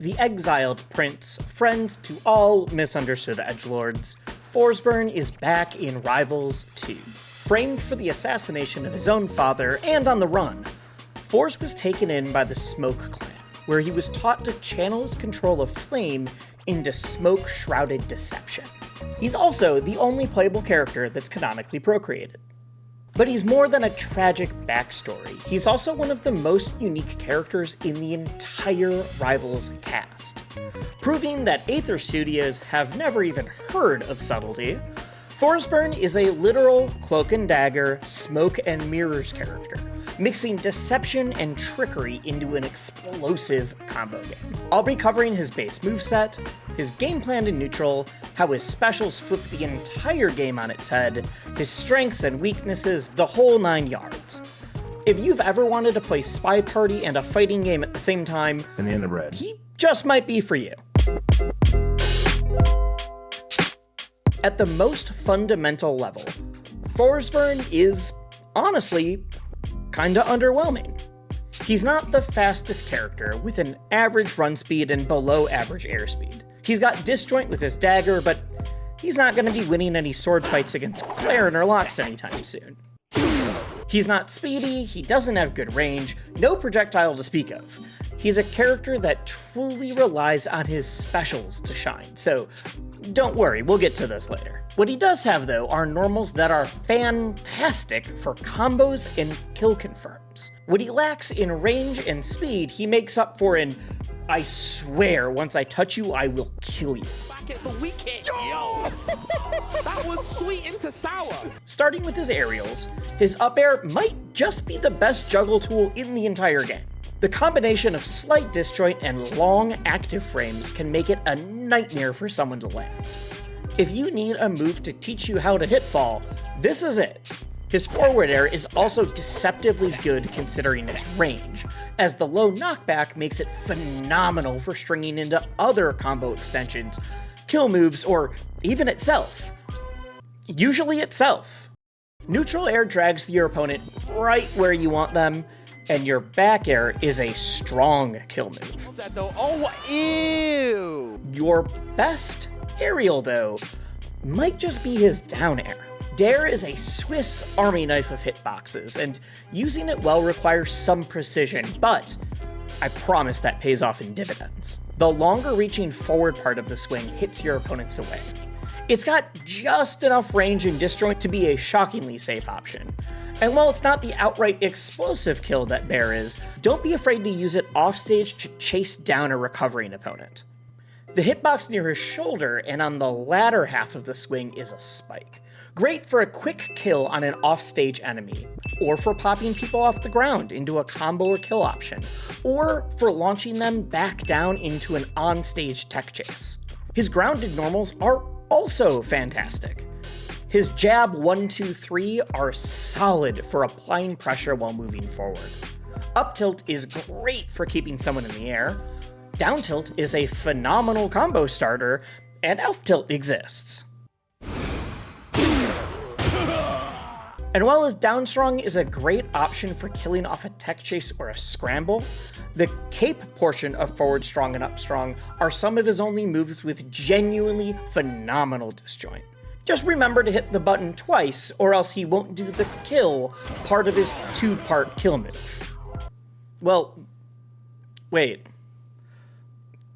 The exiled prince, friend to all misunderstood edgelords, Forsburn is back in Rivals 2. Framed for the assassination of his own father and on the run, Fors was taken in by the Smoke clan, where he was taught to channel his control of flame into smoke-shrouded deception. He's also the only playable character that's canonically procreated. But he's more than a tragic backstory. He's also one of the most unique characters in the entire Rivals cast. Proving that Aether Studios have never even heard of subtlety, Forsburn is a literal cloak and dagger, smoke and mirrors character, mixing deception and trickery into an explosive combo game. I'll be covering his base moveset, his game plan in neutral, how his specials flip the entire game on its head, his strengths and weaknesses, the whole 9 yards. If you've ever wanted to play Spy Party and a fighting game at the same time, Banana bread. He just might be for you. At the most fundamental level, Forsburn is, honestly, kinda underwhelming. He's not the fastest character, with an average run speed and below average airspeed. He's got disjoint with his dagger, but he's not gonna be winning any sword fights against Claren or Lox anytime soon. He's not speedy, he doesn't have good range, no projectile to speak of. He's a character that truly relies on his specials to shine, so don't worry, we'll get to those later. What he does have, though, are normals that are fantastic for combos and kill confirms. What he lacks in range and speed, he makes up for in, I swear, once I touch you, I will kill you. Back at the weekend, yo! That was sweet into sour. Starting with his aerials, his up air might just be the best juggle tool in the entire game. The combination of slight disjoint and long active frames can make it a nightmare for someone to land. If you need a move to teach you how to hitfall, this is it. His forward air is also deceptively good considering its range, as the low knockback makes it phenomenal for stringing into other combo extensions, kill moves, or even itself. Usually itself. Neutral air drags your opponent right where you want them, and your back air is a strong kill move. Oh, ew! Your best aerial, though, might just be his down air. Dare is a Swiss army knife of hitboxes, and using it well requires some precision, but I promise that pays off in dividends. The longer reaching forward part of the swing hits your opponents away. It's got just enough range and disjoint to be a shockingly safe option. And while it's not the outright explosive kill that Bear is, don't be afraid to use it offstage to chase down a recovering opponent. The hitbox near his shoulder and on the latter half of the swing is a spike. Great for a quick kill on an offstage enemy, or for popping people off the ground into a combo or kill option, or for launching them back down into an onstage tech chase. His grounded normals are also fantastic. His jab 1, 2, 3 are solid for applying pressure while moving forward. Up tilt is great for keeping someone in the air. Down tilt is a phenomenal combo starter, and elf tilt exists. And while his down strong is a great option for killing off a tech chase or a scramble, the cape portion of forward strong and up strong are some of his only moves with genuinely phenomenal disjoint. Just remember to hit the button twice, or else he won't do the kill part of his 2-part kill move. Well, wait.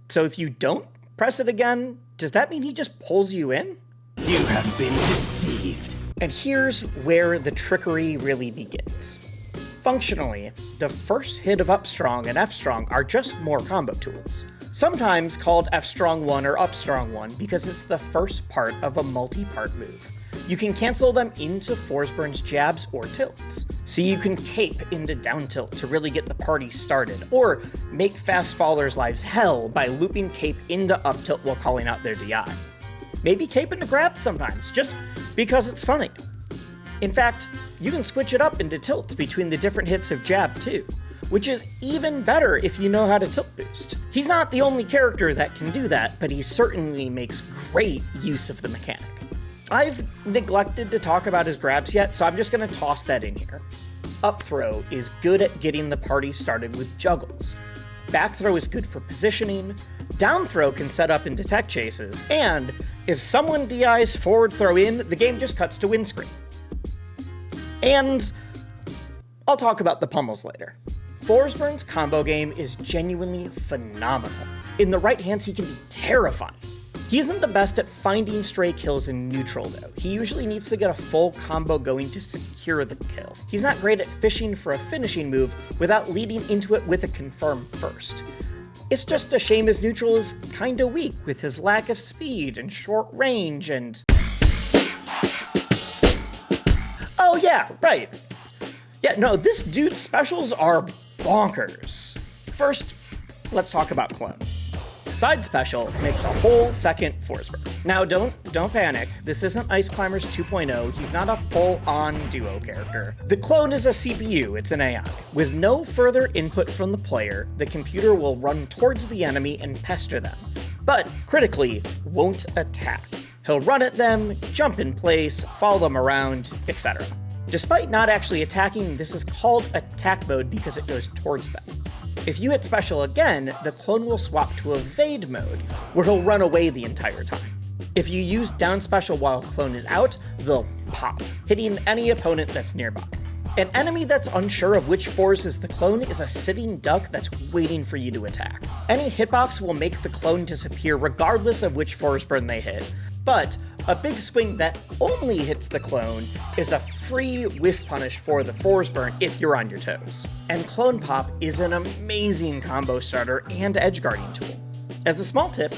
So if you don't press it again, does that mean he just pulls you in? You have been deceived. And here's where the trickery really begins. Functionally, the first hit of up strong and F strong are just more combo tools. Sometimes called F strong 1 or up strong 1 because it's the first part of a multi-part move. You can cancel them into Forsburn's jabs or tilts. So you can cape into down tilt to really get the party started, or make fast fallers' lives hell by looping cape into up tilt while calling out their DI. Maybe cape into grab sometimes, just because it's funny. In fact, you can switch it up into tilts between the different hits of jab too, which is even better if you know how to tilt boost. He's not the only character that can do that, but he certainly makes great use of the mechanic. I've neglected to talk about his grabs yet, so I'm just gonna toss that in here. Up throw is good at getting the party started with juggles. Back throw is good for positioning. Down throw can set up into tech chases, and if someone DIs forward throw in, the game just cuts to windscreen. And I'll talk about the pummels later. Forsburn's combo game is genuinely phenomenal. In the right hands, he can be terrifying. He isn't the best at finding stray kills in neutral though. He usually needs to get a full combo going to secure the kill. He's not great at fishing for a finishing move without leading into it with a confirm first. It's just a shame his neutral is kinda weak with his lack of speed and short range and... Oh yeah, right. Yeah, no, this dude's specials are bonkers. First, let's talk about Clone. Side special makes a whole second Forsburn. Now don't panic, this isn't Ice Climbers 2.0, he's not a full-on duo character. The clone is a CPU, it's an AI. With no further input from the player, the computer will run towards the enemy and pester them, but critically, won't attack. He'll run at them, jump in place, follow them around, etc. Despite not actually attacking, this is called attack mode because it goes towards them. If you hit special again, the clone will swap to evade mode, where he'll run away the entire time. If you use down special while clone is out, they'll pop, hitting any opponent that's nearby. An enemy that's unsure of which Fors is the clone is a sitting duck that's waiting for you to attack. Any hitbox will make the clone disappear regardless of which Forsburn they hit, but a big swing that only hits the clone is a free whiff punish for the Forsburn if you're on your toes. And Clone Pop is an amazing combo starter and edge guarding tool. As a small tip,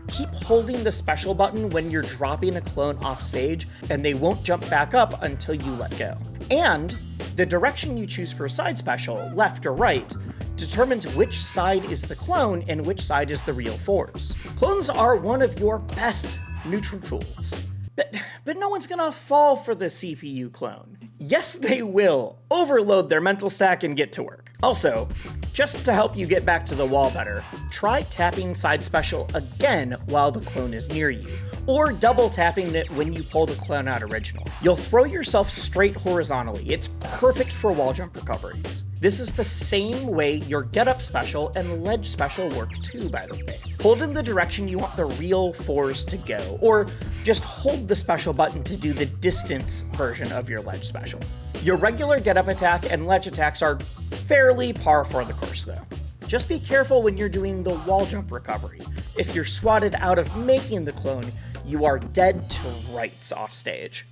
keep holding the special button when you're dropping a clone off stage and they won't jump back up until you let go. And the direction you choose for side special, left or right, determines which side is the clone and which side is the real Fors. Clones are one of your best neutral tools. But no one's gonna fall for the CPU clone. Yes, they will overload their mental stack and get to work. Also, just to help you get back to the wall better, try tapping side special again while the clone is near you, or double tapping it when you pull the clone out original. You'll throw yourself straight horizontally. It's perfect for wall jump recoveries. This is the same way your get up special and ledge special work too, by the way. Hold in the direction you want the real Fors to go, or just hold the special button to do the distance version of your ledge special. Your regular get up attack and ledge attacks are fairly par for the course though. Just be careful when you're doing the wall jump recovery. If you're swatted out of making the clone, you are dead to rights off stage.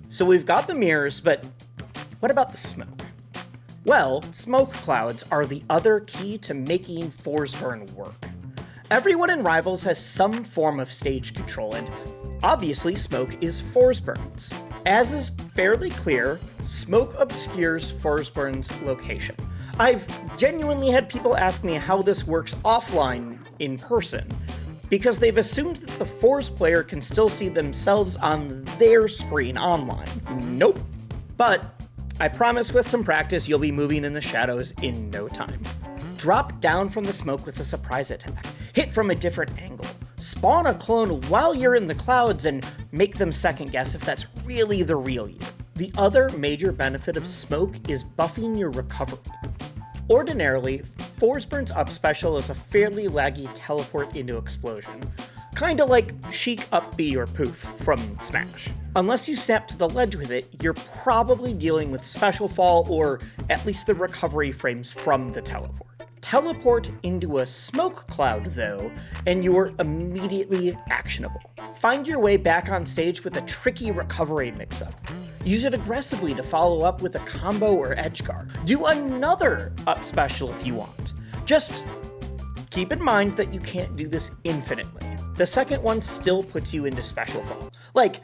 So we've got the mirrors, but what about the smoke? Well, smoke clouds are the other key to making Forsburn work. Everyone in Rivals has some form of stage control, and obviously smoke is Forsburn's. As is fairly clear, smoke obscures Forsburn's location. I've genuinely had people ask me how this works offline in person, because they've assumed that the Fors player can still see themselves on their screen online. Nope. But I promise with some practice you'll be moving in the shadows in no time. Drop down from the smoke with a surprise attack, hit from a different angle, spawn a clone while you're in the clouds and make them second guess if that's really the real you. The other major benefit of smoke is buffing your recovery. Ordinarily, Forsburn's up special is a fairly laggy teleport into explosion, kinda like Chic up B or Poof from Smash. Unless you snap to the ledge with it, you're probably dealing with special fall or at least the recovery frames from the teleport. Teleport into a smoke cloud though, and you're immediately actionable. Find your way back on stage with a tricky recovery mix-up. Use it aggressively to follow up with a combo or edge guard. Do another up special if you want. Just keep in mind that you can't do this infinitely. The second one still puts you into special fall. Like,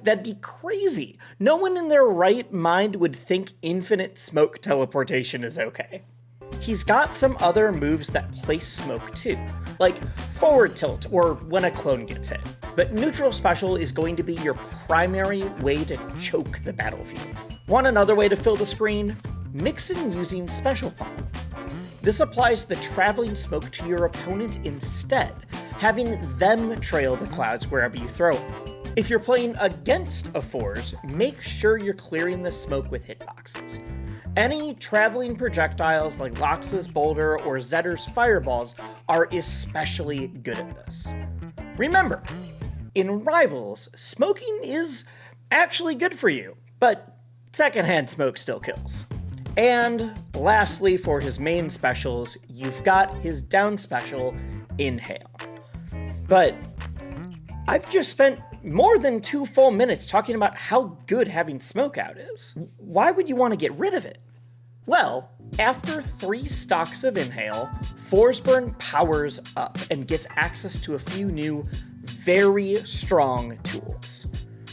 that'd be crazy. No one in their right mind would think infinite smoke teleportation is okay. He's got some other moves that place smoke too, like forward tilt or when a clone gets hit. But neutral special is going to be your primary way to choke the battlefield. Want another way to fill the screen? Mix in using special fall. This applies the traveling smoke to your opponent instead, having them trail the clouds wherever you throw it. If you're playing against a Forz, make sure you're clearing the smoke with hitboxes. Any traveling projectiles like Lox's Boulder or Zetter's Fireballs are especially good at this. Remember, in Rivals, smoking is actually good for you, but secondhand smoke still kills. And lastly, for his main specials, you've got his down special, Inhale. But I've just spent more than 2 full minutes talking about how good having smoke out is. Why would you want to get rid of it? Well, after 3 stocks of Inhale, Forsburn powers up and gets access to a few new, very strong tools.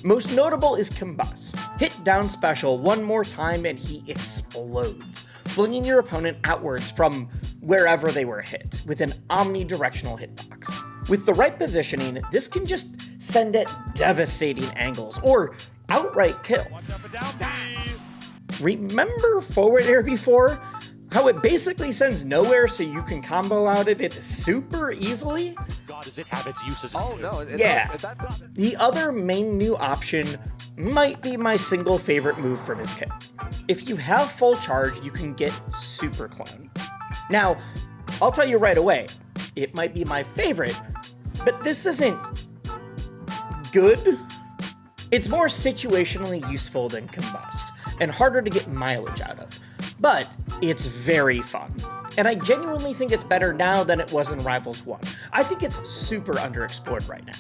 Most notable is Combust. Hit down special one more time and he explodes, flinging your opponent outwards from wherever they were hit, with an omnidirectional hitbox. With the right positioning, this can just send at devastating angles, or outright kill. Remember forward air before? How it basically sends nowhere so you can combo out of it super easily? God, does it have its uses? Oh, no. Yeah. The other main new option might be my single favorite move from his kit. If you have full charge, you can get Super Clone. Now, I'll tell you right away, it might be my favorite, but this isn't good. It's more situationally useful than Combust, and harder to get mileage out of, but it's very fun. And I genuinely think it's better now than it was in Rivals 1. I think it's super underexplored right now.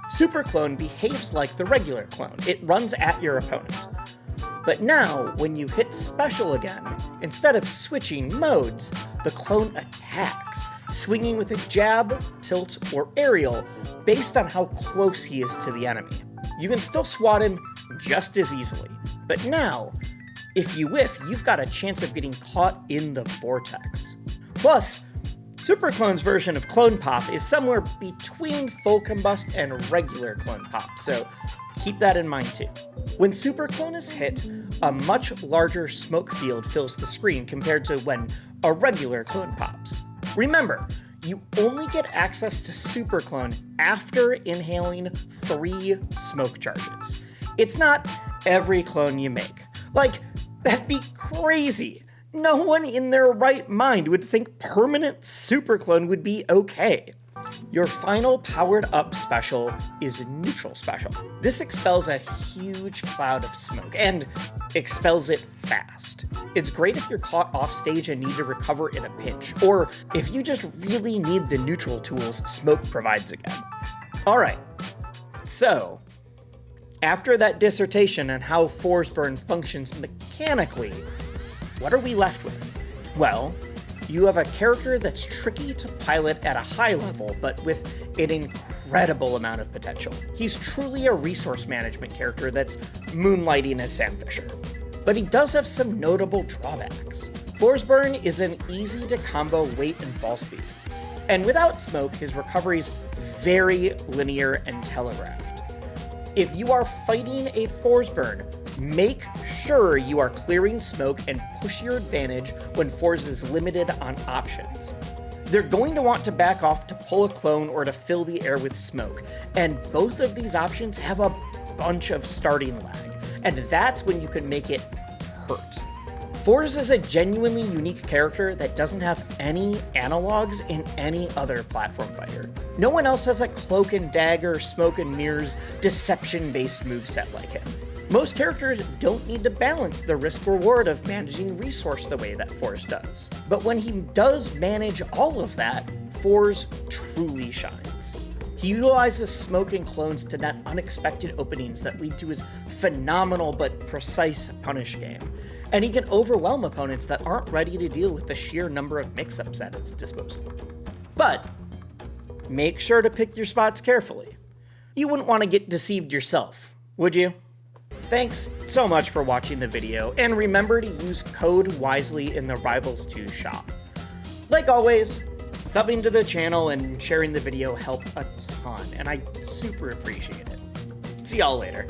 Super Clone behaves like the regular clone. It runs at your opponent. But now, when you hit special again, instead of switching modes, the clone attacks, swinging with a jab, tilt, or aerial based on how close he is to the enemy. You can still swat him just as easily, but now, if you whiff, you've got a chance of getting caught in the vortex. Plus, Super Clone's version of Clone Pop is somewhere between full combust and regular Clone Pop, so keep that in mind too. When Super Clone is hit, a much larger smoke field fills the screen compared to when a regular clone pops. Remember, you only get access to Super Clone after inhaling 3 smoke charges. It's not every clone you make. Like, that'd be crazy. No one in their right mind would think permanent Super Clone would be okay. Your final powered up special is Neutral Special. This expels a huge cloud of smoke, and expels it fast. It's great if you're caught off stage and need to recover in a pinch, or if you just really need the neutral tools Smoke provides again. Alright, so after that dissertation on how Forsburn functions mechanically, what are we left with? Well, you have a character that's tricky to pilot at a high level, but with an incredible amount of potential. He's truly a resource management character that's moonlighting as Sam Fisher. But he does have some notable drawbacks. Forsburn is an easy to combo weight and fall speed. And without smoke, his recovery's very linear and telegraphed. If you are fighting a Forsburn, make sure you are clearing smoke and push your advantage when Forz is limited on options. They're going to want to back off to pull a clone or to fill the air with smoke, and both of these options have a bunch of starting lag, and that's when you can make it hurt. Forz is a genuinely unique character that doesn't have any analogs in any other platform fighter. No one else has a cloak and dagger, smoke and mirrors, deception-based moveset like him. Most characters don't need to balance the risk-reward of managing resource the way that Forz does. But when he does manage all of that, Forz truly shines. He utilizes smoke and clones to net unexpected openings that lead to his phenomenal but precise punish game. And he can overwhelm opponents that aren't ready to deal with the sheer number of mix-ups at his disposal. But make sure to pick your spots carefully. You wouldn't want to get deceived yourself, would you? Thanks so much for watching the video, and remember to use code wisely in the Rivals 2 shop. Like always, subbing to the channel and sharing the video help a ton, and I super appreciate it. See y'all later.